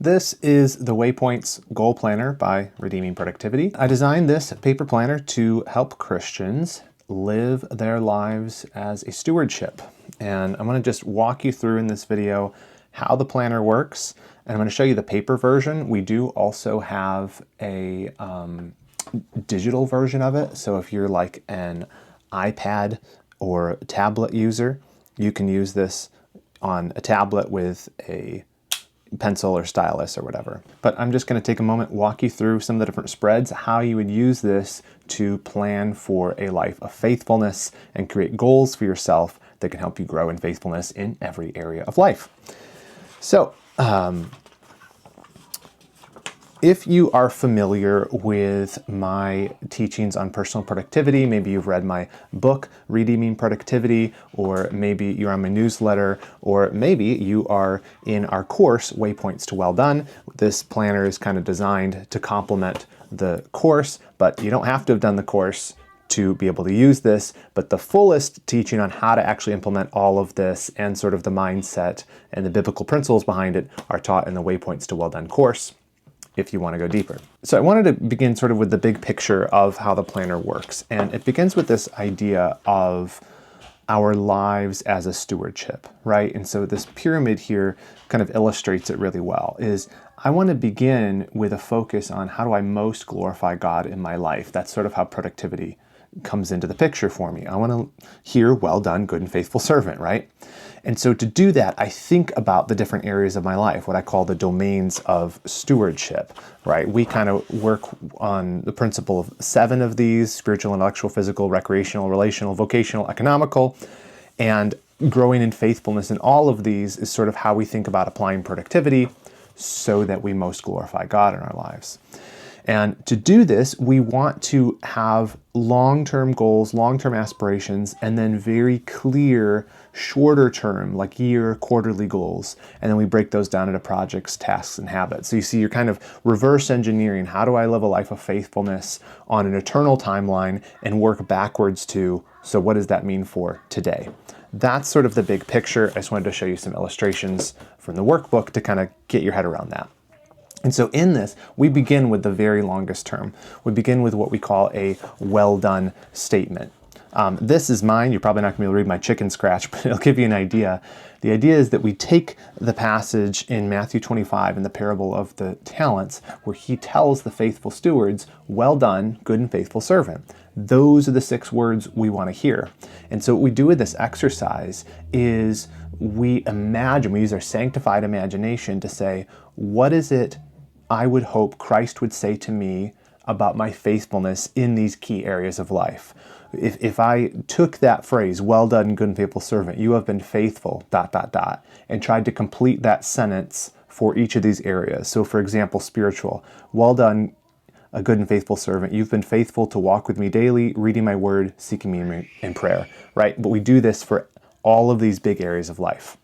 This is the Waypoints Goal Planner by Redeeming Productivity. I designed this paper planner to help Christians live their lives as a stewardship. And I'm going to just walk you through in this video how the planner works. And I'm going to show you the paper version. We do also have a digital version of it. So if you're like an iPad or tablet user, you can use this on a tablet with a pencil or stylus or whatever. But I'm just going to take a moment, walk you through some of the different spreads, how you would use this to plan for a life of faithfulness and create goals for yourself that can help you grow in faithfulness in every area of life. So, if you are familiar with my teachings on personal productivity, maybe you've read my book, Redeeming Productivity, or maybe you're on my newsletter, or maybe you are in our course, Waypoints to Well Done. This planner is kind of designed to complement the course, but you don't have to have done the course to be able to use this, but the fullest teaching on how to actually implement all of this and sort of the mindset and the biblical principles behind it are taught in the Waypoints to Well Done course, if you want to go deeper. So I wanted to begin sort of with the big picture of how the planner works. And it begins with this idea of our lives as a stewardship, right? And so this pyramid here kind of illustrates it really well, is I want to begin with a focus on how do I most glorify God in my life. That's sort of how productivity comes into the picture for me. I want to hear, well done, good and faithful servant, right? And so to do that, I think about the different areas of my life, what I call the domains of stewardship, right? We kind of work on the principle of 7 of these: spiritual, intellectual, physical, recreational, relational, vocational, economical, and growing in faithfulness in all of these is sort of how we think about applying productivity so that we most glorify God in our lives. And to do this, we want to have long-term goals, long-term aspirations, and then very clear, shorter term, like year, quarterly goals. And then we break those down into projects, tasks, and habits. So you see, you're kind of reverse engineering. How do I live a life of faithfulness on an eternal timeline and work backwards to, so what does that mean for today? That's sort of the big picture. I just wanted to show you some illustrations from the workbook to kind of get your head around that. And so in this, we begin with the very longest term. We begin with what we call a well done statement. This is mine. You're probably not going to be able to read my chicken scratch, but it'll give you an idea. The idea is that we take the passage in Matthew 25 in the parable of the talents, where he tells the faithful stewards, well done, good and faithful servant. Those are the 6 words we want to hear. And so what we do with this exercise is we use our sanctified imagination to say, what is it I would hope Christ would say to me about my faithfulness in these key areas of life? If I took that phrase, well done, good and faithful servant, you have been faithful, ... and tried to complete that sentence for each of these areas. So for example, spiritual, well done, a good and faithful servant, you've been faithful to walk with me daily, reading my word, seeking me in prayer, right? But we do this for all of these big areas of life.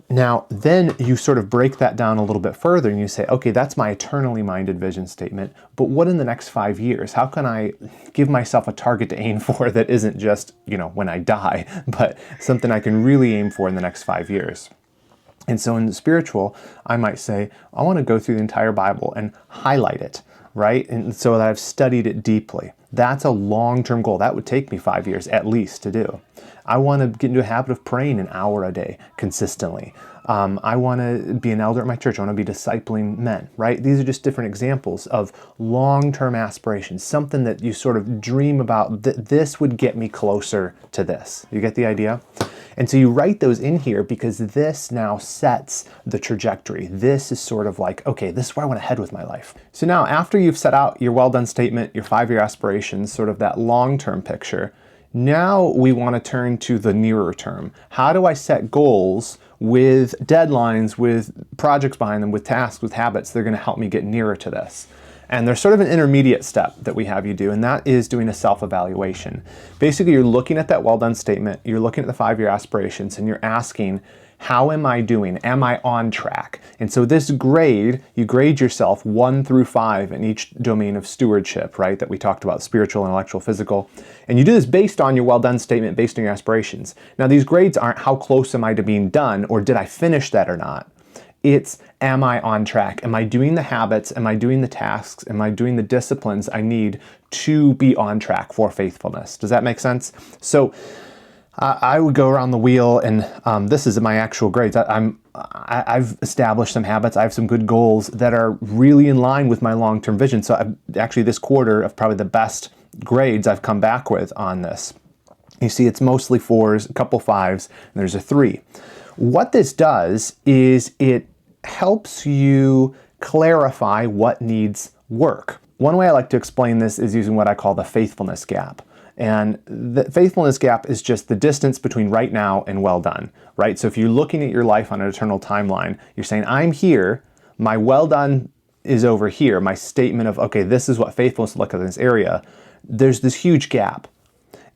Now, then you sort of break that down a little bit further and you say, okay, that's my eternally minded vision statement, but what in the next 5 years? How can I give myself a target to aim for that isn't just, when I die, but something I can really aim for in the next 5 years? And so in the spiritual, I might say, I want to go through the entire Bible and highlight it, right? And so that I've studied it deeply. That's a long-term goal. That would take me 5 years at least to do. I want to get into a habit of praying an hour a day consistently. I want to be an elder at my church. I want to be discipling men, right? These are just different examples of long-term aspirations, something that you sort of dream about, that this would get me closer to this. You get the idea? And so you write those in here because this now sets the trajectory. This is sort of like, okay, this is where I want to head with my life. So now after you've set out your well done statement, your 5-year aspirations, sort of that long-term picture, now we want to turn to the nearer term. How do I set goals with deadlines, with projects behind them, with tasks, with habits that are going to help me get nearer to this? And there's sort of an intermediate step that we have you do, and that is doing a self-evaluation. Basically, you're looking at that well-done statement, you're looking at the 5-year aspirations, and you're asking, how am I doing? Am I on track? And so this grade, you grade yourself 1 through 5 in each domain of stewardship, right, that we talked about, spiritual, intellectual, physical. And you do this based on your well-done statement, based on your aspirations. Now, these grades aren't how close am I to being done, or did I finish that or not? It's, am I on track? Am I doing the habits? Am I doing the tasks? Am I doing the disciplines I need to be on track for faithfulness? Does that make sense? So I would go around the wheel, and this is my actual grades. I've established some habits. I have some good goals that are really in line with my long-term vision. So actually this quarter of probably the best grades I've come back with on this. You see, it's mostly 4s, a couple 5s, and there's a 3. What this does is it helps you clarify what needs work. One way I like to explain this is using what I call the faithfulness gap. And the faithfulness gap is just the distance between right now and well done, right? So if you're looking at your life on an eternal timeline, you're saying, I'm here, my well done is over here, my statement of, okay, this is what faithfulness looks like in this area. There's this huge gap.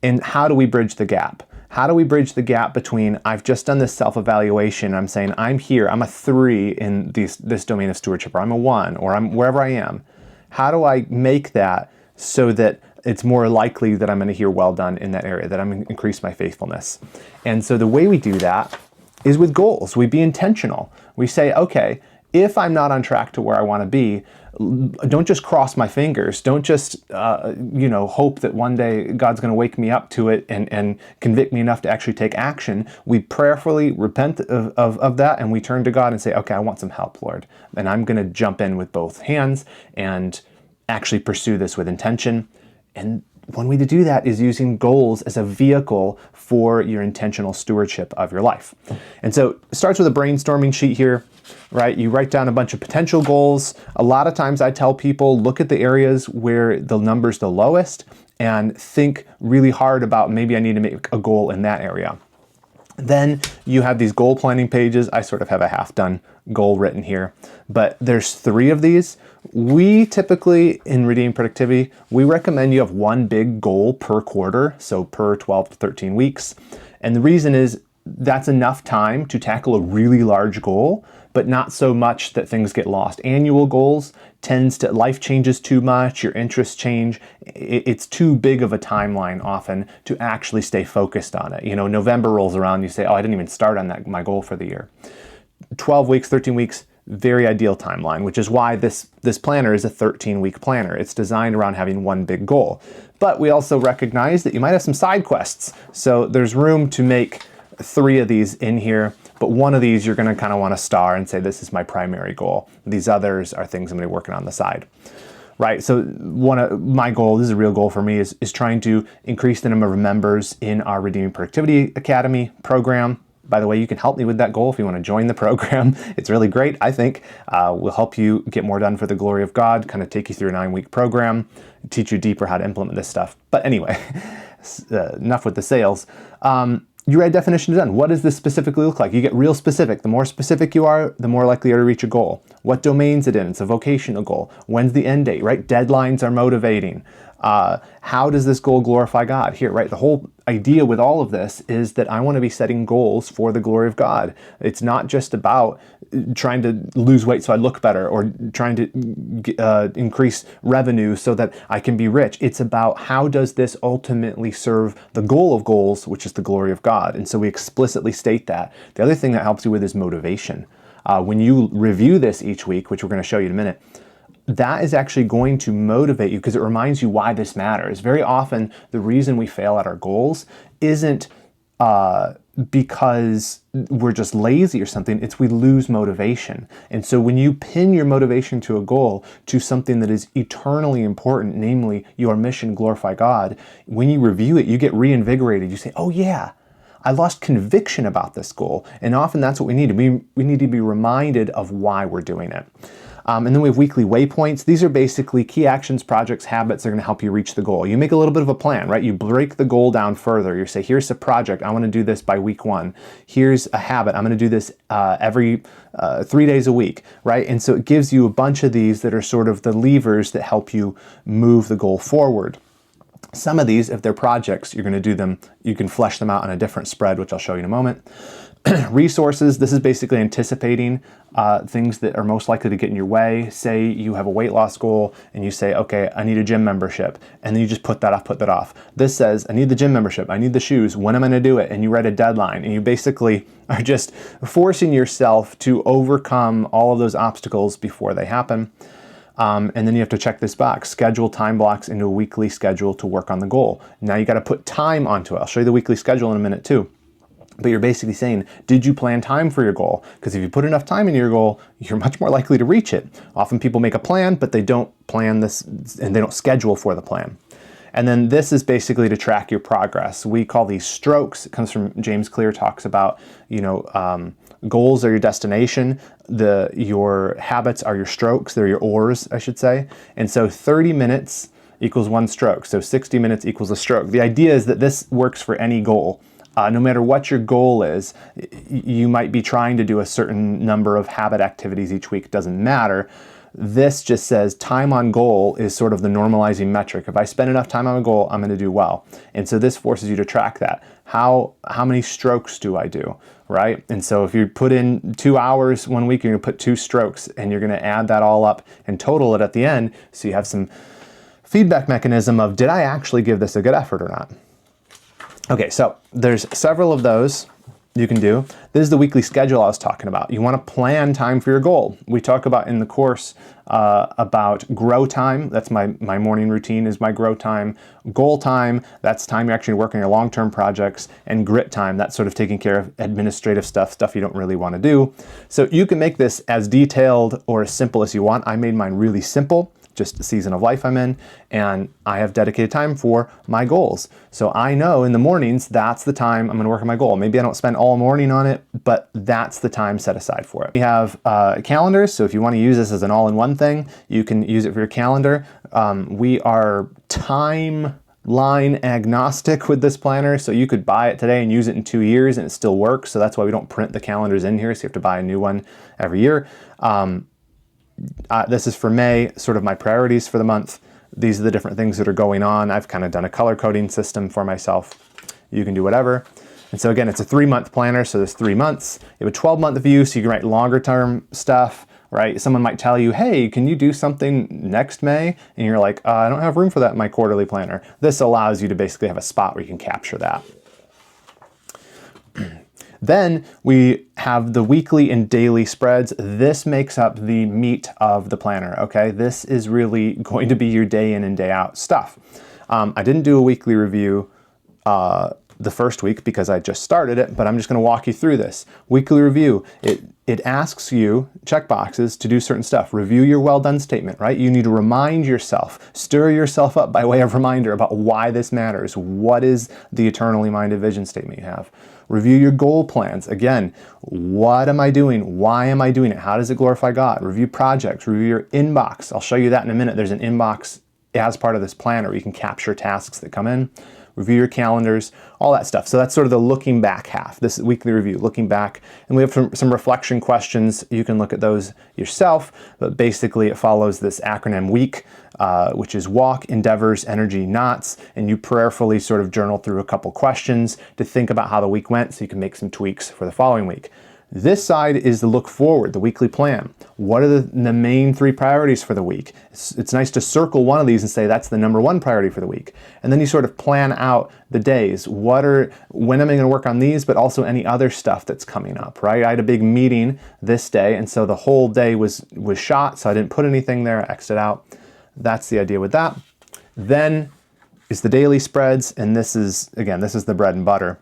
And how do we bridge the gap? How do we bridge the gap between, I've just done this self-evaluation, I'm saying, I'm here, I'm a 3 in this domain of stewardship, or I'm a 1, or I'm wherever I am. How do I make that so that it's more likely that I'm going to hear well done in that area, that I'm going to increase my faithfulness? And so the way we do that is with goals. We be intentional. We say, okay, if I'm not on track to where I want to be, don't just cross my fingers. Don't just, hope that one day God's going to wake me up to it and convict me enough to actually take action. We prayerfully repent of that, and we turn to God and say, okay, I want some help, Lord. And I'm going to jump in with both hands and actually pursue this with intention. And one way to do that is using goals as a vehicle for your intentional stewardship of your life. And so it starts with a brainstorming sheet here, right? You write down a bunch of potential goals. A lot of times I tell people, look at the areas where the number's the lowest and think really hard about, maybe I need to make a goal in that area. Then you have these goal planning pages. I sort of have a half-done goal written here, but there's 3 of these. We typically, in Redeeming Productivity, we recommend you have one big goal per quarter, so per 12 to 13 weeks. And the reason is that's enough time to tackle a really large goal, but not so much that things get lost. Annual goals life changes too much, your interests change. It's too big of a timeline often to actually stay focused on it. November rolls around, you say, oh, I didn't even start on my goal for the year. 12 weeks, 13 weeks, very ideal timeline, which is why this planner is a 13-week planner. It's designed around having one big goal. But we also recognize that you might have some side quests. So there's room to make 3 of these in here, but one of these you're going to kind of want to star and say, this is my primary goal. These others are things I'm going to be working on the side. Right, so one of my goals, this is a real goal for me, is trying to increase the number of members in our Redeeming Productivity Academy program. By the way, you can help me with that goal if you want to join the program. It's really great, I think. We'll help you get more done for the glory of God, kind of take you through a 9-week program, teach you deeper how to implement this stuff. But anyway, enough with the sales. You write definition done. What does this specifically look like? You get real specific. The more specific you are, the more likely you are to reach a goal. What domain's it in? It's a vocational goal. When's the end date, right? Deadlines are motivating. How does this goal glorify God? Here, right? The whole idea with all of this is that I want to be setting goals for the glory of God. It's not just about trying to lose weight so I look better, or trying to increase revenue so that I can be rich. It's about, how does this ultimately serve the goal of goals, which is the glory of God? And so we explicitly state that. The other thing that helps you with is motivation. When you review this each week, which we're going to show you in a minute, that is actually going to motivate you because it reminds you why this matters. Very often, the reason we fail at our goals isn't because we're just lazy or something. It's we lose motivation. And so when you pin your motivation to a goal, to something that is eternally important, namely your mission, glorify God, when you review it, you get reinvigorated. You say, oh yeah, I lost conviction about this goal. And often that's what we need. We need to be reminded of why we're doing it. And then we have weekly waypoints. These are basically key actions, projects, habits that are going to help you reach the goal. You make a little bit of a plan, right? You break the goal down further. You say, here's a project. I want to do this by week 1. Here's a habit. I'm going to do this every 3 days a week, right? And so it gives you a bunch of these that are sort of the levers that help you move the goal forward. Some of these, if they're projects, you're going to do them, you can flesh them out on a different spread, which I'll show you in a moment. Resources, this is basically anticipating things that are most likely to get in your way. Say you have a weight loss goal and you say, okay, I need a gym membership. And then you just put that off. This says, I need the gym membership. I need the shoes. When am I going to do it? And you write a deadline, and you basically are just forcing yourself to overcome all of those obstacles before they happen. And then you have to check this box, schedule time blocks into a weekly schedule to work on the goal. Now you got to put time onto it. I'll show you the weekly schedule in a minute too. But you're basically saying, did you plan time for your goal? Because if you put enough time in your goal, you're much more likely to reach it. Often people make a plan, but they don't plan this and they don't schedule for the plan. And then this is basically to track your progress. We call these strokes. It comes from James Clear, talks about, goals are your destination. Your habits are your strokes. They're your oars, I should say. And so 30 minutes equals 1 stroke. So 60 minutes equals a stroke. The idea is that this works for any goal. No matter what your goal is, you might be trying to do a certain number of habit activities each week, doesn't matter. This just says time on goal is sort of the normalizing metric. If I spend enough time on a goal, I'm going to do well. And so this forces you to track that. How many strokes do I do, right? And so if you put in 2 hours one week, you're going to put 2 strokes, and you're going to add that all up and total it at the end, so you have some feedback mechanism of, did I actually give this a good effort or not? Okay, so there's several of those you can do. This is the weekly schedule I was talking about. You want to plan time for your goal. We talk about in the course about grow time. That's my morning routine is my grow time. Goal time, that's time you're actually working on your long-term projects. And grit time, that's sort of taking care of administrative stuff you don't really want to do. So you can make this as detailed or as simple as you want. I made mine really simple. Just the season of life I'm in, and I have dedicated time for my goals. So I know in the mornings, that's the time I'm gonna work on my goal. Maybe I don't spend all morning on it, but that's the time set aside for it. We have calendars, so if you wanna use this as an all-in-one thing, you can use it for your calendar. We are timeline agnostic with this planner, so you could buy it today and use it in 2 years and it still works, so that's why we don't print the calendars in here, so you have to buy a new one every year. This is for May, sort of my priorities for the month. These are the different things that are going on. I've kind of done a color coding system for myself. You can do whatever. And so again, it's a 3-month planner, so there's 3 months. You have a 12-month view, so you can write longer term stuff, right? Someone might tell you, hey, can you do something next May? And you're like, I don't have room for that in my quarterly planner. This allows you to basically have a spot where you can capture that. Then we have the weekly and daily spreads. This makes up the meat of the planner, okay? This is really going to be your day in and day out stuff. I didn't do a weekly review the first week because I just started it, but I'm just gonna walk you through this. Weekly review, it asks you, check boxes, to do certain stuff. Review your well done statement, right? You need to remind yourself, stir yourself up by way of reminder about why this matters. What is the eternally minded vision statement you have? Review your goal plans. Again, what am I doing? Why am I doing it? How does it glorify God? Review projects, review your inbox. I'll show you that in a minute. There's an inbox as part of this planner where you can capture tasks that come in. Review your calendars, all that stuff. So that's sort of the looking back half, this weekly review, looking back. And we have some reflection questions. You can look at those yourself, but basically it follows this acronym WEEK, which is walk, endeavors, energy, knots. And you prayerfully sort of journal through a couple questions to think about how the week went so you can make some tweaks for the following week. This side is the look forward, the weekly plan. What are the main 3 priorities for the week? It's nice to circle one of these and say that's the number 1 priority for the week. And then you sort of plan out the days. When am I gonna work on these, but also any other stuff that's coming up, right? I had a big meeting this day, and so the whole day was shot, so I didn't put anything there, I X'd it out. That's the idea with that. Then is the daily spreads, and this is the bread and butter.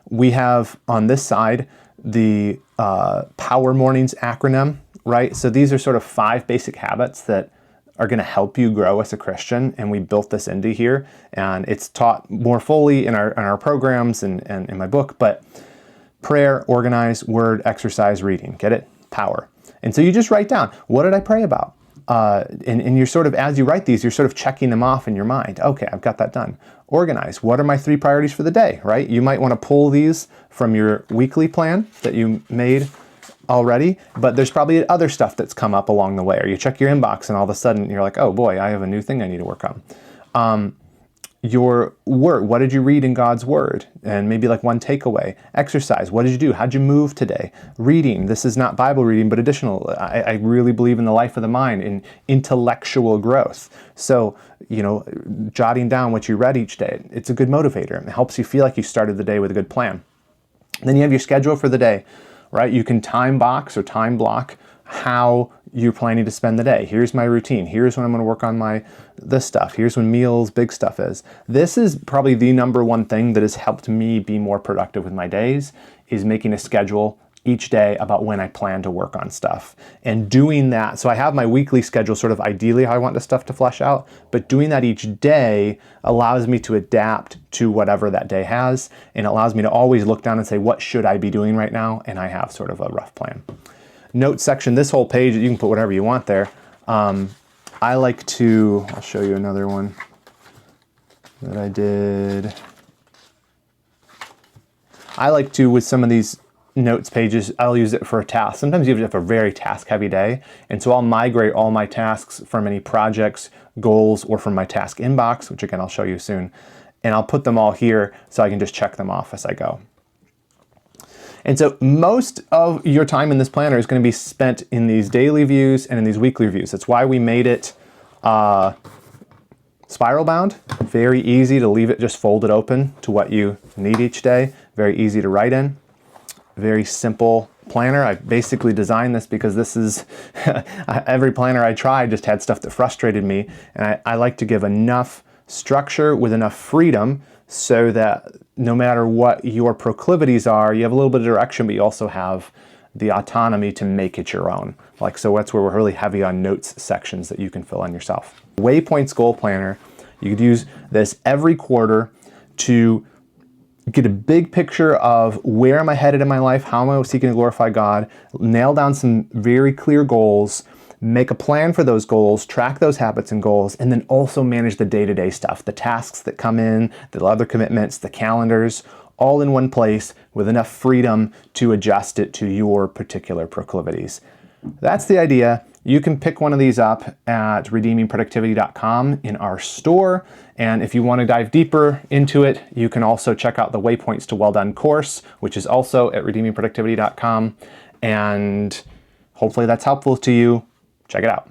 We have on this side the Power Mornings acronym, right? So these are sort of 5 basic habits that are going to help you grow as a Christian, and we built this into here, and it's taught more fully in our programs and in my book. But prayer, organize, word, exercise, reading. Get it? Power. And so you just write down, what did I pray about? And you're sort of, as you write these, you're sort of checking them off in your mind. Okay, I've got that done. Organize. What are my 3 priorities for the day, right? You might want to pull these from your weekly plan that you made already, but there's probably other stuff that's come up along the way, or you check your inbox and all of a sudden you're like, oh boy, I have a new thing I need to work on. Your word, what did you read in God's word? And maybe like one takeaway. Exercise, what did you do? How'd you move today? Reading, this is not Bible reading, but additional. I really believe in the life of the mind, in intellectual growth. So, jotting down what you read each day, it's a good motivator. It helps you feel like you started the day with a good plan. Then you have your schedule for the day, right? You can time box or time block how you're planning to spend the day. Here's my routine. Here's when I'm going to work on this stuff. Here's when meals, big stuff is. This is probably the number one thing that has helped me be more productive with my days, is making a schedule each day about when I plan to work on stuff. And doing that, so I have my weekly schedule sort of ideally how I want the stuff to flesh out, but doing that each day allows me to adapt to whatever that day has, and allows me to always look down and say, what should I be doing right now? And I have sort of a rough plan. Notes section, this whole page, you can put whatever you want there. I like to, I'll show you another one that I did. I like to, with some of these notes pages, I'll use it for a task. Sometimes you have a very task heavy day, and so I'll migrate all my tasks from any projects, goals, or from my task inbox, which again I'll show you soon, and I'll put them all here so I can just check them off as I go. And so most of your time in this planner is going to be spent in these daily views and in these weekly views. That's why we made it spiral bound. Very easy to leave it just folded open to what you need each day. Very easy to write in. Very simple planner. I basically designed this because this is every planner I tried just had stuff that frustrated me, and I like to give enough structure with enough freedom so that no matter what your proclivities are, you have a little bit of direction, but you also have the autonomy to make it your own. So that's where we're really heavy on notes sections that you can fill in yourself. Waypoints Goal Planner, you could use this every quarter to get a big picture of where am I headed in my life, how am I seeking to glorify God, nail down some very clear goals, make a plan for those goals, track those habits and goals, and then also manage the day-to-day stuff, the tasks that come in, the other commitments, the calendars, all in one place with enough freedom to adjust it to your particular proclivities. That's the idea. You can pick one of these up at redeemingproductivity.com in our store. And if you want to dive deeper into it, you can also check out the Waypoints to Well Done course, which is also at redeemingproductivity.com. And hopefully that's helpful to you. Check it out.